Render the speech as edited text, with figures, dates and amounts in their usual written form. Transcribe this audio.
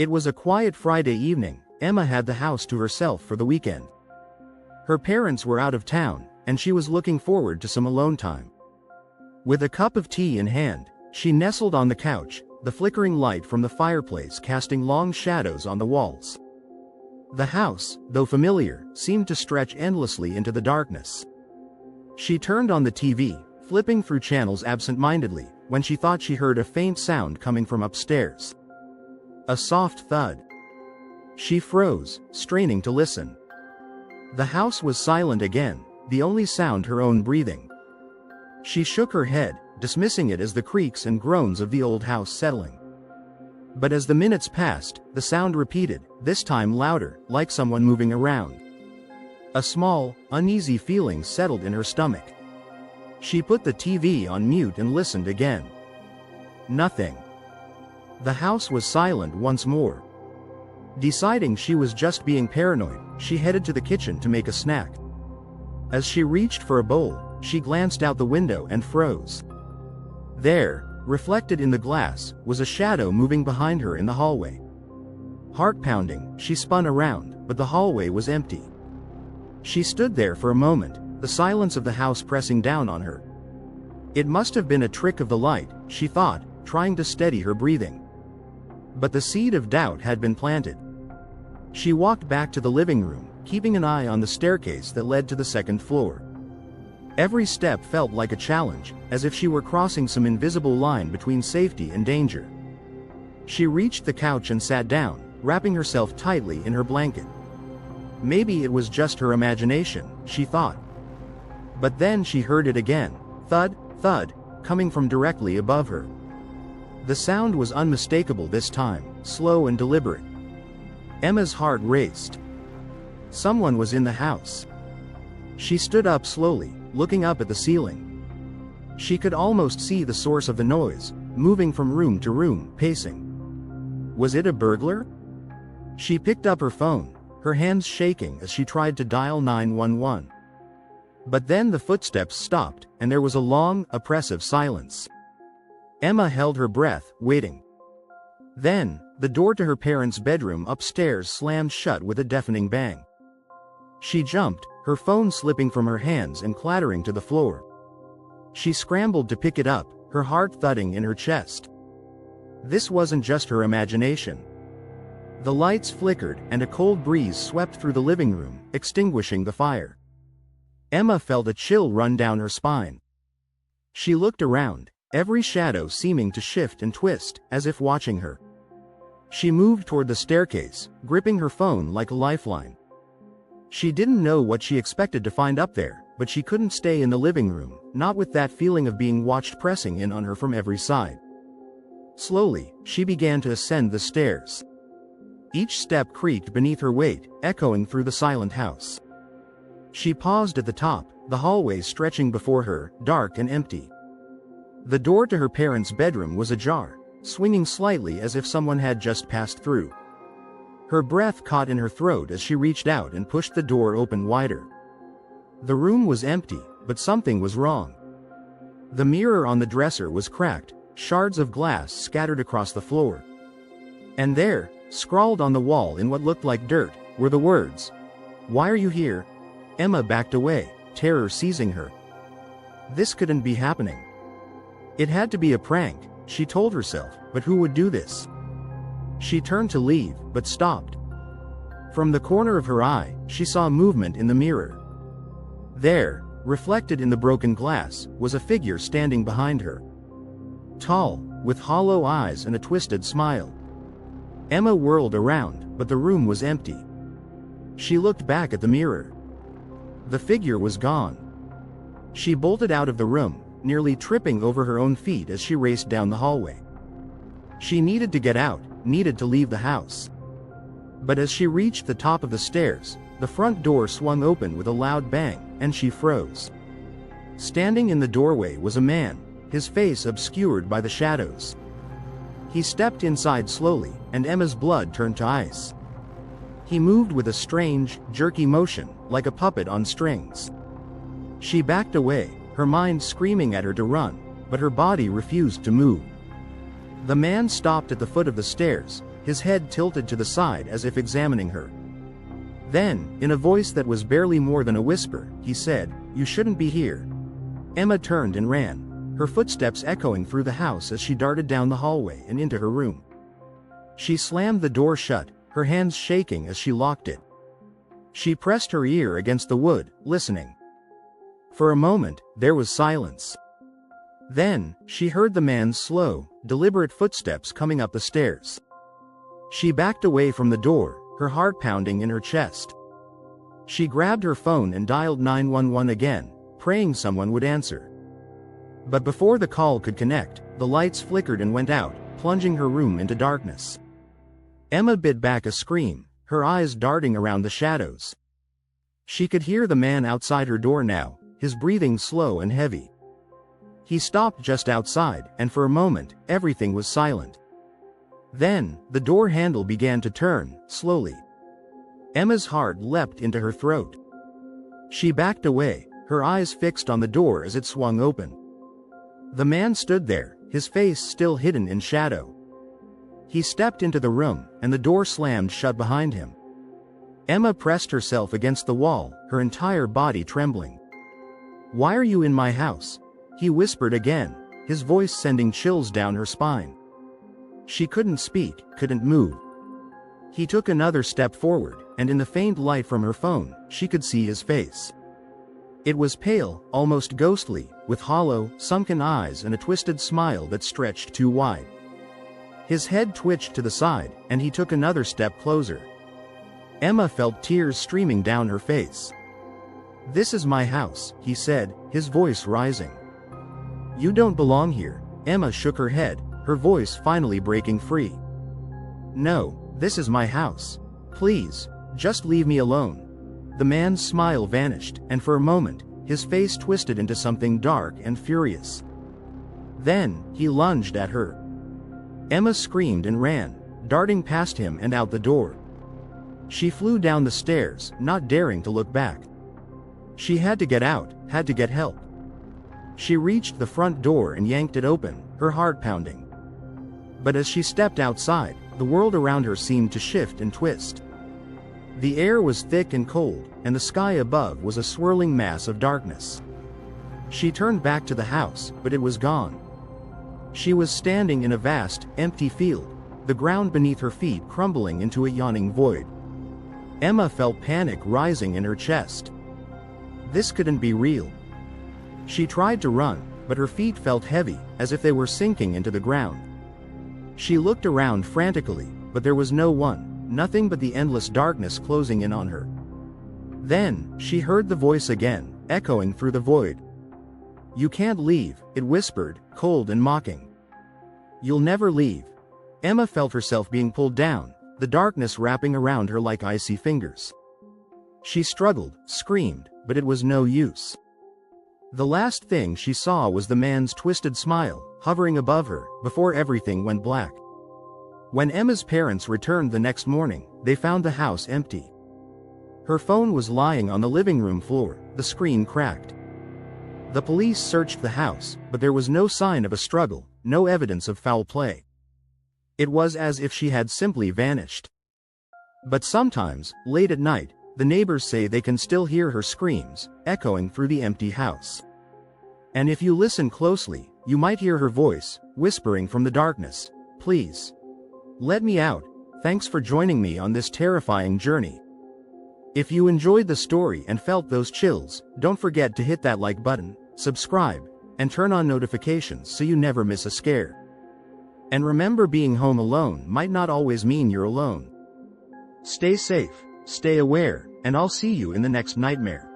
It was a quiet Friday evening. Emma had the house to herself for the weekend. Her parents were out of town, and she was looking forward to some alone time. With a cup of tea in hand, she nestled on the couch, the flickering light from the fireplace casting long shadows on the walls. The house, though familiar, seemed to stretch endlessly into the darkness. She turned on the TV, flipping through channels absent-mindedly, when she thought she heard a faint sound coming from upstairs. A soft thud. She froze, straining to listen. The house was silent again, the only sound her own breathing. She shook her head, dismissing it as the creaks and groans of the old house settling. But as the minutes passed, the sound repeated, this time louder, like someone moving around. A small, uneasy feeling settled in her stomach. She put the TV on mute and listened again. Nothing. The house was silent once more. Deciding she was just being paranoid, she headed to the kitchen to make a snack. As she reached for a bowl, she glanced out the window and froze. There, reflected in the glass, was a shadow moving behind her in the hallway. Heart-pounding, she spun around, but the hallway was empty. She stood there for a moment, the silence of the house pressing down on her. It must have been a trick of the light, she thought, trying to steady her breathing. But the seed of doubt had been planted. She walked back to the living room, keeping an eye on the staircase that led to the second floor. Every step felt like a challenge, as if she were crossing some invisible line between safety and danger. She reached the couch and sat down, wrapping herself tightly in her blanket. Maybe it was just her imagination, she thought. But then she heard it again, thud, thud, coming from directly above her. The sound was unmistakable this time, slow and deliberate. Emma's heart raced. Someone was in the house. She stood up slowly, looking up at the ceiling. She could almost see the source of the noise, moving from room to room, pacing. Was it a burglar? She picked up her phone, her hands shaking as she tried to dial 911. But then the footsteps stopped, and there was a long, oppressive silence. Emma held her breath, waiting. Then, the door to her parents' bedroom upstairs slammed shut with a deafening bang. She jumped, her phone slipping from her hands and clattering to the floor. She scrambled to pick it up, her heart thudding in her chest. This wasn't just her imagination. The lights flickered, and a cold breeze swept through the living room, extinguishing the fire. Emma felt a chill run down her spine. She looked around, every shadow seeming to shift and twist, as if watching her. She moved toward the staircase, gripping her phone like a lifeline. She didn't know what she expected to find up there, but she couldn't stay in the living room, not with that feeling of being watched pressing in on her from every side. Slowly, she began to ascend the stairs. Each step creaked beneath her weight, echoing through the silent house. She paused at the top, the hallway stretching before her, dark and empty. The door to her parents' bedroom was ajar, swinging slightly as if someone had just passed through. Her breath caught in her throat as she reached out and pushed the door open wider. The room was empty, but something was wrong. The mirror on the dresser was cracked, shards of glass scattered across the floor. And there, scrawled on the wall in what looked like dirt, were the words, "Why are you here?" Emma backed away, terror seizing her. This couldn't be happening. It had to be a prank, she told herself, but who would do this? She turned to leave, but stopped. From the corner of her eye, she saw movement in the mirror. There, reflected in the broken glass, was a figure standing behind her. Tall, with hollow eyes and a twisted smile. Emma whirled around, but the room was empty. She looked back at the mirror. The figure was gone. She bolted out of the room, nearly tripping over her own feet as she raced down the hallway. She needed to get out, needed to leave the house. But as she reached the top of the stairs, the front door swung open with a loud bang, and she froze. Standing in the doorway was a man, his face obscured by the shadows. He stepped inside slowly, and Emma's blood turned to ice. He moved with a strange, jerky motion, like a puppet on strings. She backed away, her mind screaming at her to run, but her body refused to move. The man stopped at the foot of the stairs, his head tilted to the side as if examining her. Then, in a voice that was barely more than a whisper, he said, "You shouldn't be here." Emma turned and ran, her footsteps echoing through the house as she darted down the hallway and into her room. She slammed the door shut, her hands shaking as she locked it. She pressed her ear against the wood, listening. For a moment, there was silence. Then, she heard the man's slow, deliberate footsteps coming up the stairs. She backed away from the door, her heart pounding in her chest. She grabbed her phone and dialed 911 again, praying someone would answer. But before the call could connect, the lights flickered and went out, plunging her room into darkness. Emma bit back a scream, her eyes darting around the shadows. She could hear the man outside her door now, his breathing slow and heavy. He stopped just outside, and for a moment, everything was silent. Then, the door handle began to turn, slowly. Emma's heart leapt into her throat. She backed away, her eyes fixed on the door as it swung open. The man stood there, his face still hidden in shadow. He stepped into the room, and the door slammed shut behind him. Emma pressed herself against the wall, her entire body trembling. "Why are you in my house?" he whispered again, his voice sending chills down her spine. She couldn't speak, couldn't move. He took another step forward, and in the faint light from her phone, she could see his face. It was pale, almost ghostly, with hollow, sunken eyes and a twisted smile that stretched too wide. His head twitched to the side, and he took another step closer. Emma felt tears streaming down her face. "This is my house," he said, his voice rising. "You don't belong here." Emma shook her head, her voice finally breaking free. "No, this is my house. Please, just leave me alone." The man's smile vanished, and for a moment, his face twisted into something dark and furious. Then, he lunged at her. Emma screamed and ran, darting past him and out the door. She flew down the stairs, not daring to look back. She had to get out, had to get help. She reached the front door and yanked it open, her heart pounding. But as she stepped outside, the world around her seemed to shift and twist. The air was thick and cold, and the sky above was a swirling mass of darkness. She turned back to the house, but it was gone. She was standing in a vast, empty field, the ground beneath her feet crumbling into a yawning void. Emma felt panic rising in her chest. This couldn't be real. She tried to run, but her feet felt heavy, as if they were sinking into the ground. She looked around frantically, but there was no one, nothing but the endless darkness closing in on her. Then, she heard the voice again, echoing through the void. "You can't leave," it whispered, cold and mocking. "You'll never leave." Emma felt herself being pulled down, the darkness wrapping around her like icy fingers. She struggled, screamed, but it was no use. The last thing she saw was the man's twisted smile, hovering above her, before everything went black. When Emma's parents returned the next morning, they found the house empty. Her phone was lying on the living room floor, the screen cracked. The police searched the house, but there was no sign of a struggle, no evidence of foul play. It was as if she had simply vanished. But sometimes, late at night, the neighbors say they can still hear her screams, echoing through the empty house. And if you listen closely, you might hear her voice, whispering from the darkness, "Please, let me out. Thanks for joining me on this terrifying journey." If you enjoyed the story and felt those chills, don't forget to hit that like button, subscribe, and turn on notifications so you never miss a scare. And remember, being home alone might not always mean you're alone. Stay safe, stay aware, and I'll see you in the next nightmare.